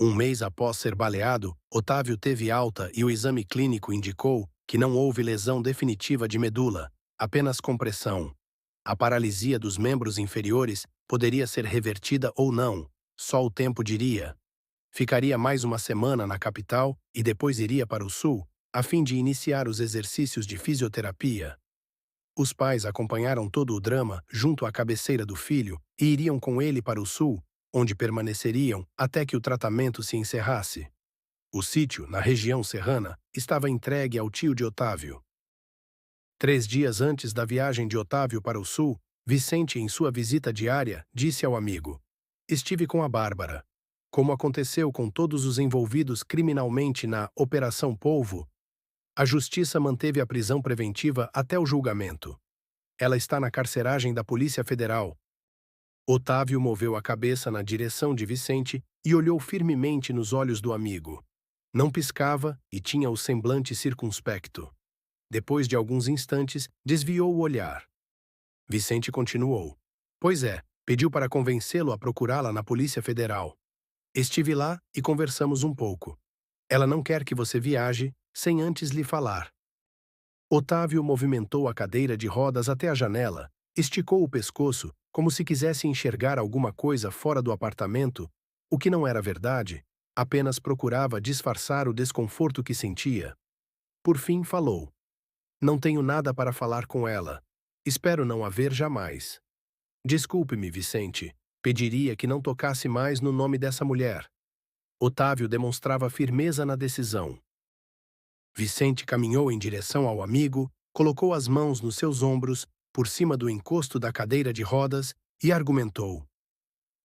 Um mês após ser baleado, Otávio teve alta e o exame clínico indicou que não houve lesão definitiva de medula, apenas compressão. A paralisia dos membros inferiores poderia ser revertida ou não, só o tempo diria. Ficaria mais uma semana na capital e depois iria para o sul, a fim de iniciar os exercícios de fisioterapia. Os pais acompanharam todo o drama junto à cabeceira do filho e iriam com ele para o sul, onde permaneceriam até que o tratamento se encerrasse. O sítio, na região serrana, estava entregue ao tio de Otávio. 3 dias antes da viagem de Otávio para o sul, Vicente, em sua visita diária, disse ao amigo: "Estive com a Bárbara. Como aconteceu com todos os envolvidos criminalmente na Operação Polvo, a justiça manteve a prisão preventiva até o julgamento. Ela está na carceragem da Polícia Federal." Otávio moveu a cabeça na direção de Vicente e olhou firmemente nos olhos do amigo. Não piscava e tinha o semblante circunspecto. Depois de alguns instantes, desviou o olhar. Vicente continuou: "Pois é, pediu para convencê-lo a procurá-la na Polícia Federal. Estive lá e conversamos um pouco. Ela não quer que você viaje sem antes lhe falar." Otávio movimentou a cadeira de rodas até a janela, esticou o pescoço como se quisesse enxergar alguma coisa fora do apartamento, o que não era verdade, apenas procurava disfarçar o desconforto que sentia. Por fim falou: "Não tenho nada para falar com ela. Espero não a ver jamais. Desculpe-me, Vicente. Pediria que não tocasse mais no nome dessa mulher." Otávio demonstrava firmeza na decisão. Vicente caminhou em direção ao amigo, colocou as mãos nos seus ombros, por cima do encosto da cadeira de rodas, e argumentou: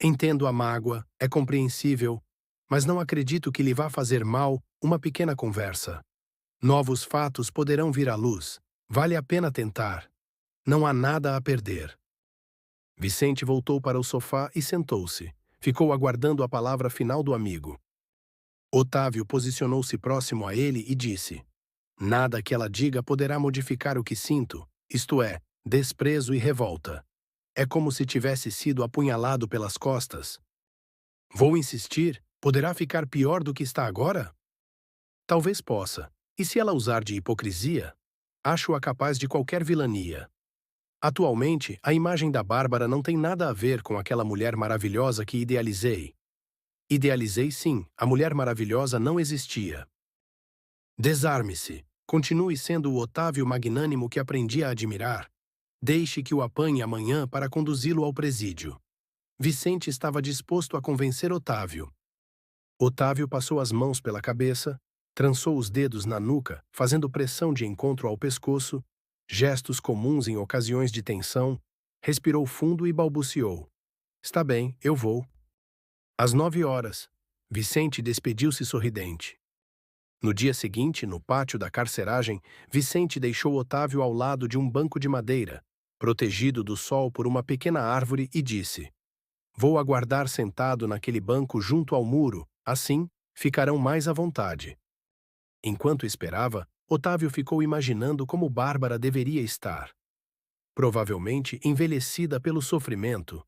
"Entendo a mágoa, é compreensível, mas não acredito que lhe vá fazer mal uma pequena conversa. Novos fatos poderão vir à luz. Vale a pena tentar. Não há nada a perder." Vicente voltou para o sofá e sentou-se. Ficou aguardando a palavra final do amigo. Otávio posicionou-se próximo a ele e disse: "Nada que ela diga poderá modificar o que sinto, isto é, desprezo e revolta. É como se tivesse sido apunhalado pelas costas. Vou insistir, poderá ficar pior do que está agora? Talvez possa. E se ela usar de hipocrisia? Acho-a capaz de qualquer vilania. Atualmente, a imagem da Bárbara não tem nada a ver com aquela mulher maravilhosa que idealizei. Idealizei sim, a mulher maravilhosa não existia. Desarme-se. Continue sendo o Otávio magnânimo que aprendi a admirar. Deixe que o apanhe amanhã para conduzi-lo ao presídio." Vicente estava disposto a convencer Otávio. Otávio passou as mãos pela cabeça, trançou os dedos na nuca, fazendo pressão de encontro ao pescoço, gestos comuns em ocasiões de tensão, respirou fundo e balbuciou: "Está bem, eu vou." Às 9 horas, Vicente despediu-se sorridente. No dia seguinte, no pátio da carceragem, Vicente deixou Otávio ao lado de um banco de madeira, protegido do sol por uma pequena árvore, e disse: "Vou aguardar sentado naquele banco junto ao muro, assim ficarão mais à vontade." Enquanto esperava, Otávio ficou imaginando como Bárbara deveria estar. Provavelmente envelhecida pelo sofrimento,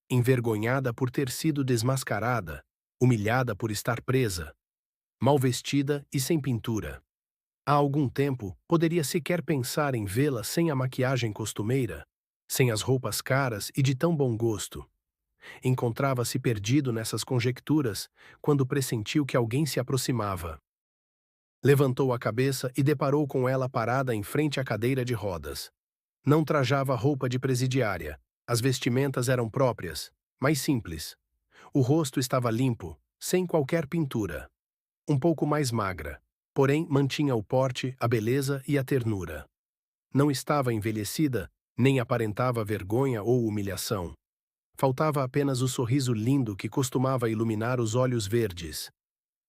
envergonhada por ter sido desmascarada, humilhada por estar presa, mal vestida e sem pintura. Há algum tempo, poderia sequer pensar em vê-la sem a maquiagem costumeira, sem as roupas caras e de tão bom gosto. Encontrava-se perdido nessas conjecturas quando pressentiu que alguém se aproximava. Levantou a cabeça e deparou com ela parada em frente à cadeira de rodas. Não trajava roupa de presidiária. As vestimentas eram próprias, mas simples. O rosto estava limpo, sem qualquer pintura. Um pouco mais magra, porém mantinha o porte, a beleza e a ternura. Não estava envelhecida, nem aparentava vergonha ou humilhação. Faltava apenas o sorriso lindo que costumava iluminar os olhos verdes.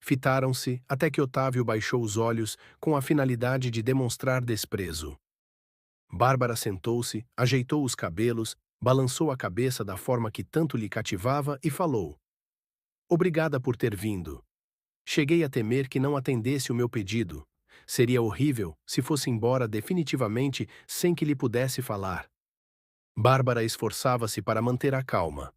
Fitaram-se até que Otávio baixou os olhos com a finalidade de demonstrar desprezo. Bárbara sentou-se, ajeitou os cabelos, balançou a cabeça da forma que tanto lhe cativava e falou: "Obrigada por ter vindo. Cheguei a temer que não atendesse o meu pedido. Seria horrível se fosse embora definitivamente sem que lhe pudesse falar." Bárbara esforçava-se para manter a calma.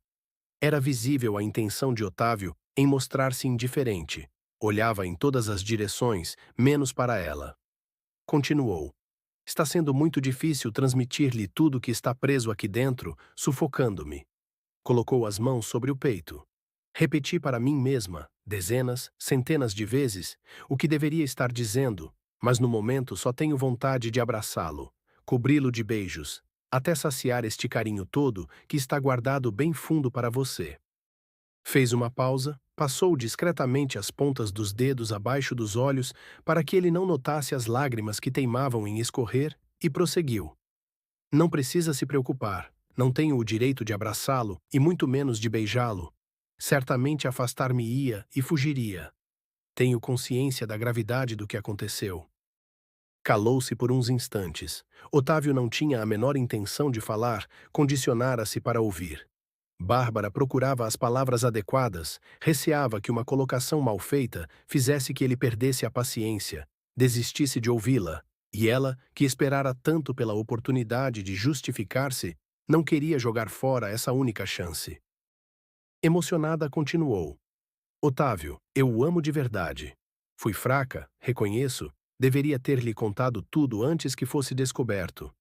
Era visível a intenção de Otávio em mostrar-se indiferente. Olhava em todas as direções, menos para ela. Continuou. Está sendo muito difícil transmitir-lhe tudo que está preso aqui dentro, sufocando-me. Colocou as mãos sobre o peito. Repeti para mim mesma, dezenas, centenas de vezes, o que deveria estar dizendo, mas no momento só tenho vontade de abraçá-lo, cobri-lo de beijos, até saciar este carinho todo que está guardado bem fundo para você. Fez uma pausa, passou discretamente as pontas dos dedos abaixo dos olhos para que ele não notasse as lágrimas que teimavam em escorrer, e prosseguiu. Não precisa se preocupar, não tenho o direito de abraçá-lo e muito menos de beijá-lo. Certamente afastar-me-ia e fugiria. Tenho consciência da gravidade do que aconteceu. Calou-se por uns instantes. Otávio não tinha a menor intenção de falar, condicionara-se para ouvir. Bárbara procurava as palavras adequadas, receava que uma colocação mal feita fizesse que ele perdesse a paciência, desistisse de ouvi-la, e ela, que esperara tanto pela oportunidade de justificar-se, não queria jogar fora essa única chance. Emocionada, continuou. Otávio, eu o amo de verdade. Fui fraca, reconheço, deveria ter-lhe contado tudo antes que fosse descoberto.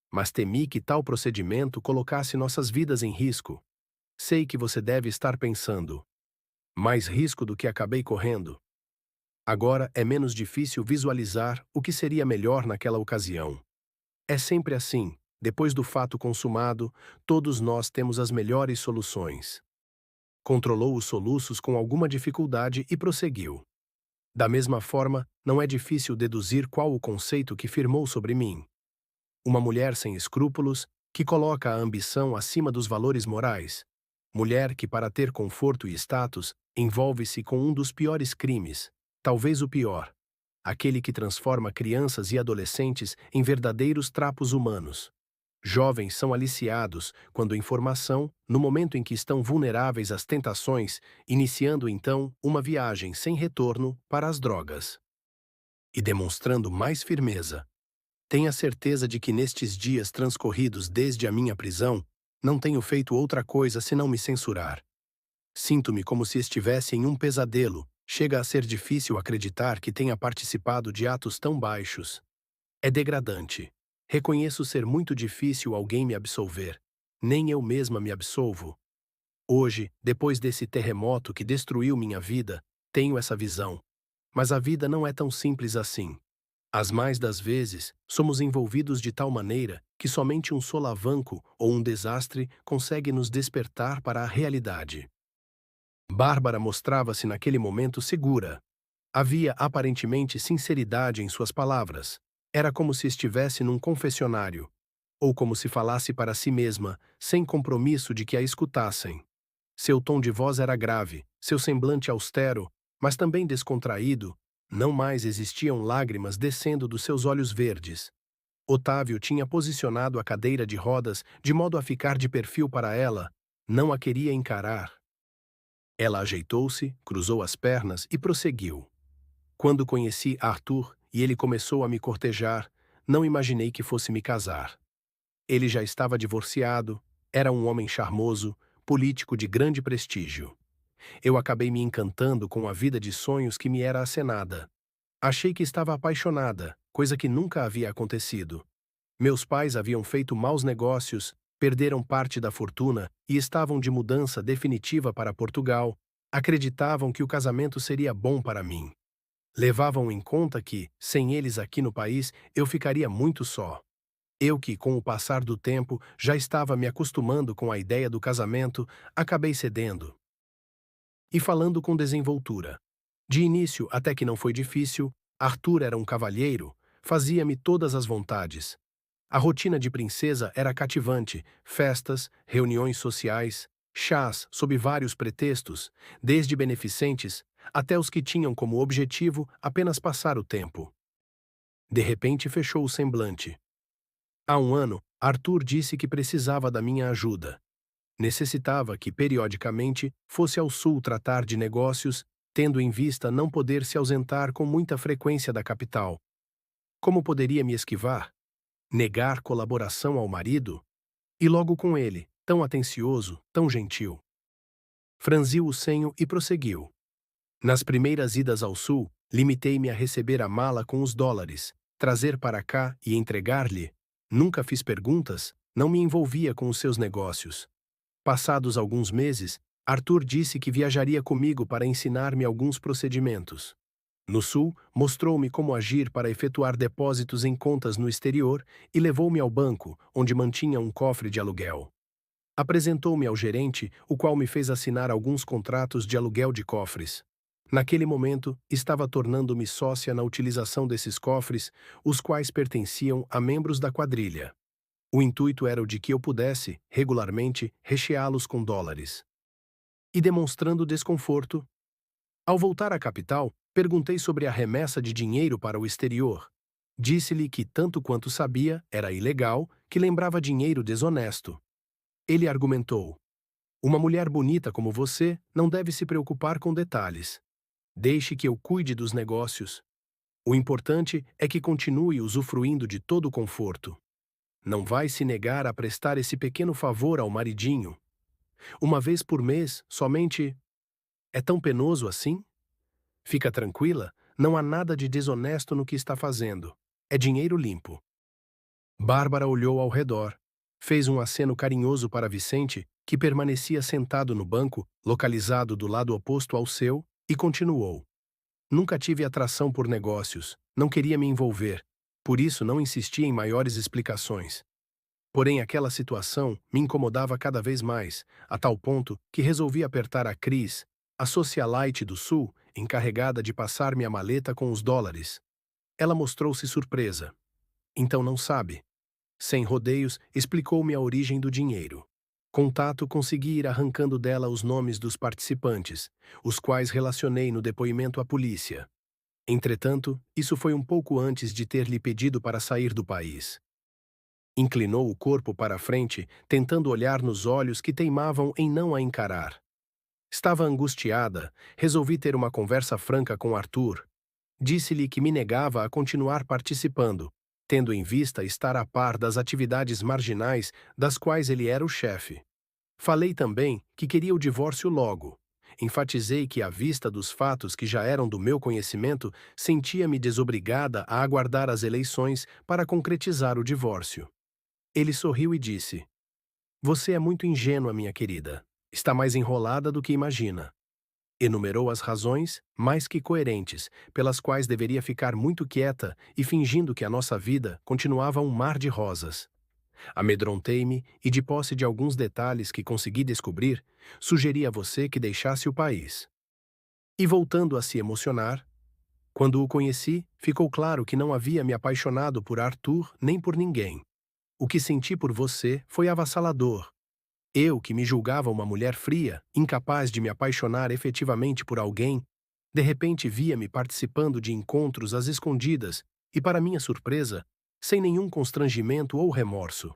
Mas temi que tal procedimento colocasse nossas vidas em risco. Sei que você deve estar pensando. Mais risco do que acabei correndo. Agora é menos difícil visualizar o que seria melhor naquela ocasião. É sempre assim, depois do fato consumado, todos nós temos as melhores soluções. Controlou os soluços com alguma dificuldade e prosseguiu. Da mesma forma, não é difícil deduzir qual o conceito que firmou sobre mim. Uma mulher sem escrúpulos, que coloca a ambição acima dos valores morais. Mulher que, para ter conforto e status, envolve-se com um dos piores crimes, talvez o pior, aquele que transforma crianças e adolescentes em verdadeiros trapos humanos. Jovens são aliciados quando em formação, no momento em que estão vulneráveis às tentações, iniciando então uma viagem sem retorno para as drogas. E demonstrando mais firmeza. Tenha certeza de que nestes dias transcorridos desde a minha prisão, não tenho feito outra coisa senão me censurar. Sinto-me como se estivesse em um pesadelo, chega a ser difícil acreditar que tenha participado de atos tão baixos. É degradante. Reconheço ser muito difícil alguém me absolver. Nem eu mesma me absolvo. Hoje, depois desse terremoto que destruiu minha vida, tenho essa visão. Mas a vida não é tão simples assim. As mais das vezes, somos envolvidos de tal maneira que somente um solavanco ou um desastre consegue nos despertar para a realidade. Bárbara mostrava-se naquele momento segura. Havia aparentemente sinceridade em suas palavras. Era como se estivesse num confessionário, ou como se falasse para si mesma, sem compromisso de que a escutassem. Seu tom de voz era grave, seu semblante austero, mas também descontraído. Não mais existiam lágrimas descendo dos seus olhos verdes. Otávio tinha posicionado a cadeira de rodas de modo a ficar de perfil para ela. Não a queria encarar. Ela ajeitou-se, cruzou as pernas e prosseguiu. Quando conheci Arthur e ele começou a me cortejar, não imaginei que fosse me casar. Ele já estava divorciado, era um homem charmoso, político de grande prestígio. Eu acabei me encantando com a vida de sonhos que me era acenada. Achei que estava apaixonada, coisa que nunca havia acontecido. Meus pais haviam feito maus negócios, perderam parte da fortuna e estavam de mudança definitiva para Portugal. Acreditavam que o casamento seria bom para mim. Levavam em conta que, sem eles aqui no país, eu ficaria muito só. Eu que, com o passar do tempo, já estava me acostumando com a ideia do casamento, acabei cedendo. E falando com desenvoltura. De início, até que não foi difícil, Arthur era um cavalheiro, fazia-me todas as vontades. A rotina de princesa era cativante, festas, reuniões sociais, chás sob vários pretextos, desde beneficentes até os que tinham como objetivo apenas passar o tempo. De repente fechou o semblante. Há um ano, Arthur disse que precisava da minha ajuda. Necessitava que, periodicamente, fosse ao sul tratar de negócios, tendo em vista não poder se ausentar com muita frequência da capital. Como poderia me esquivar? Negar colaboração ao marido? E logo com ele, tão atencioso, tão gentil. Franziu o senho e prosseguiu. Nas primeiras idas ao sul, limitei-me a receber a mala com os dólares, trazer para cá e entregar-lhe. Nunca fiz perguntas, não me envolvia com os seus negócios. Passados alguns meses, Arthur disse que viajaria comigo para ensinar-me alguns procedimentos. No sul, mostrou-me como agir para efetuar depósitos em contas no exterior e levou-me ao banco, onde mantinha um cofre de aluguel. Apresentou-me ao gerente, o qual me fez assinar alguns contratos de aluguel de cofres. Naquele momento, estava tornando-me sócia na utilização desses cofres, os quais pertenciam a membros da quadrilha. O intuito era o de que eu pudesse, regularmente, recheá-los com dólares. E demonstrando desconforto, ao voltar à capital, perguntei sobre a remessa de dinheiro para o exterior. Disse-lhe que, tanto quanto sabia, era ilegal, que lembrava dinheiro desonesto. Ele argumentou: uma mulher bonita como você não deve se preocupar com detalhes. Deixe que eu cuide dos negócios. O importante é que continue usufruindo de todo o conforto. Não vai se negar a prestar esse pequeno favor ao maridinho. Uma vez por mês, somente. É tão penoso assim? Fica tranquila, não há nada de desonesto no que está fazendo. É dinheiro limpo. Bárbara olhou ao redor. Fez um aceno carinhoso para Vicente, que permanecia sentado no banco, localizado do lado oposto ao seu, e continuou. Nunca tive atração por negócios, não queria me envolver, por isso não insisti em maiores explicações. Porém, aquela situação me incomodava cada vez mais, a tal ponto que resolvi apertar a Cris, a socialite do Sul, encarregada de passar-me a maleta com os dólares. Ela mostrou-se surpresa. Então não sabe. Sem rodeios, explicou-me a origem do dinheiro. Contato consegui ir arrancando dela os nomes dos participantes, os quais relacionei no depoimento à polícia. Entretanto, isso foi um pouco antes de ter lhe pedido para sair do país. Inclinou o corpo para a frente, tentando olhar nos olhos que teimavam em não a encarar. Estava angustiada, resolvi ter uma conversa franca com Arthur. Disse-lhe que me negava a continuar participando, tendo em vista estar a par das atividades marginais das quais ele era o chefe. Falei também que queria o divórcio logo. Enfatizei que, à vista dos fatos que já eram do meu conhecimento, sentia-me desobrigada a aguardar as eleições para concretizar o divórcio. Ele sorriu e disse: você é muito ingênua, minha querida. Está mais enrolada do que imagina. Enumerou as razões, mais que coerentes, pelas quais deveria ficar muito quieta e fingindo que a nossa vida continuava um mar de rosas. Amedrontei-me e, de posse de alguns detalhes que consegui descobrir, sugeri a você que deixasse o país. E voltando a se emocionar, quando o conheci, ficou claro que não havia me apaixonado por Arthur nem por ninguém. O que senti por você foi avassalador. Eu, que me julgava uma mulher fria, incapaz de me apaixonar efetivamente por alguém, de repente via-me participando de encontros às escondidas e, para minha surpresa, sem nenhum constrangimento ou remorso.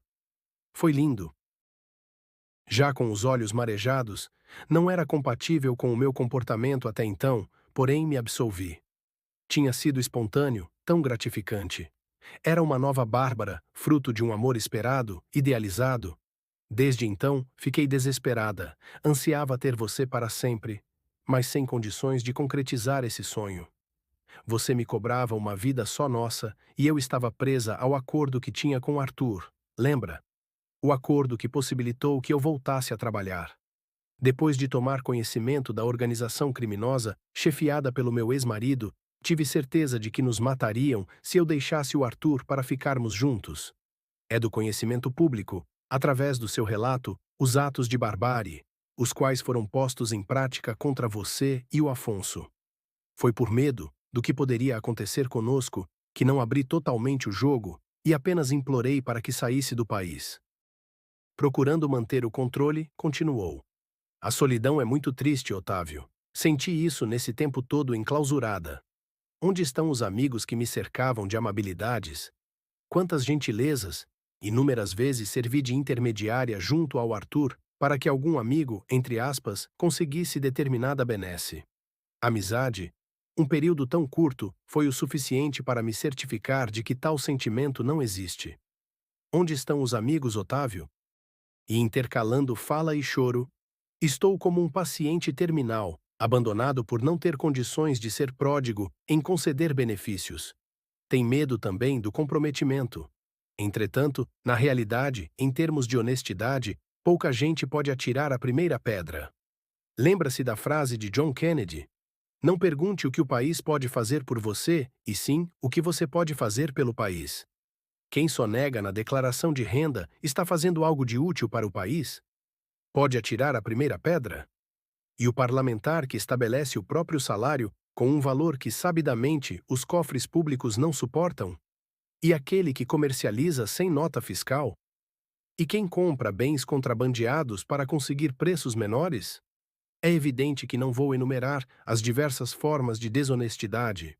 Foi lindo. Já com os olhos marejados, não era compatível com o meu comportamento até então, porém me absolvi. Tinha sido espontâneo, tão gratificante. Era uma nova Bárbara, fruto de um amor esperado, idealizado. Desde então, fiquei desesperada, ansiava ter você para sempre, mas sem condições de concretizar esse sonho. Você me cobrava uma vida só nossa e eu estava presa ao acordo que tinha com Arthur, lembra? O acordo que possibilitou que eu voltasse a trabalhar. Depois de tomar conhecimento da organização criminosa, chefiada pelo meu ex-marido, tive certeza de que nos matariam se eu deixasse o Arthur para ficarmos juntos. É do conhecimento público, através do seu relato, os atos de barbárie, os quais foram postos em prática contra você e o Afonso. Foi por medo do que poderia acontecer conosco que não abri totalmente o jogo e apenas implorei para que saísse do país. Procurando manter o controle, continuou. A solidão é muito triste, Otávio. Senti isso nesse tempo todo enclausurada. Onde estão os amigos que me cercavam de amabilidades? Quantas gentilezas! Inúmeras vezes servi de intermediária junto ao Arthur para que algum amigo, entre aspas, conseguisse determinada benesse. Amizade, um período tão curto, foi o suficiente para me certificar de que tal sentimento não existe. Onde estão os amigos, Otávio? E intercalando fala e choro, Estou como um paciente terminal, abandonado por não ter condições de ser pródigo em conceder benefícios. Tem medo também do comprometimento. Entretanto, na realidade, em termos de honestidade, pouca gente pode atirar a primeira pedra. Lembra-se da frase de John Kennedy? Não pergunte o que o país pode fazer por você, e sim o que você pode fazer pelo país. Quem sonega na declaração de renda está fazendo algo de útil para o país? Pode atirar a primeira pedra? E o parlamentar que estabelece o próprio salário com um valor que sabidamente os cofres públicos não suportam? E aquele que comercializa sem nota fiscal? E quem compra bens contrabandeados para conseguir preços menores? É evidente que não vou enumerar as diversas formas de desonestidade.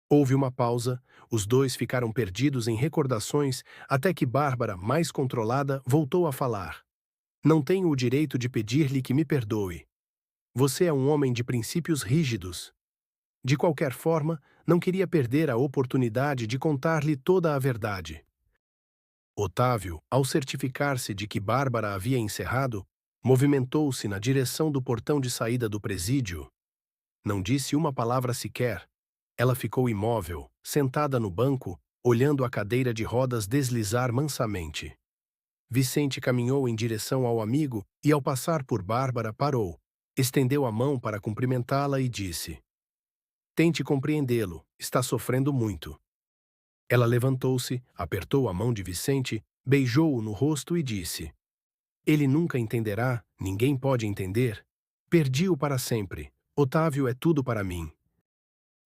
Houve uma pausa, os dois ficaram perdidos em recordações até que Bárbara, mais controlada, voltou a falar. Não tenho o direito de pedir-lhe que me perdoe. Você é um homem de princípios rígidos. De qualquer forma, não queria perder a oportunidade de contar-lhe toda a verdade. Otávio, ao certificar-se de que Bárbara havia encerrado, movimentou-se na direção do portão de saída do presídio. Não disse uma palavra sequer. Ela ficou imóvel, sentada no banco, olhando a cadeira de rodas deslizar mansamente. Vicente caminhou em direção ao amigo e, ao passar por Bárbara, parou, estendeu a mão para cumprimentá-la e disse: Tente compreendê-lo, está sofrendo muito. Ela levantou-se, apertou a mão de Vicente, beijou-o no rosto e disse: Ele nunca entenderá, ninguém pode entender. Perdi-o para sempre. Otávio é tudo para mim.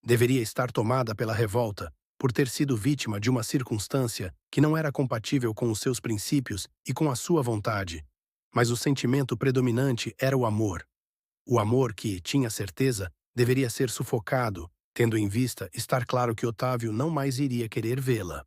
Deveria estar tomada pela revolta, por ter sido vítima de uma circunstância que não era compatível com os seus princípios e com a sua vontade. Mas o sentimento predominante era o amor. O amor que, tinha certeza, deveria ser sufocado, tendo em vista estar claro que Otávio não mais iria querer vê-la.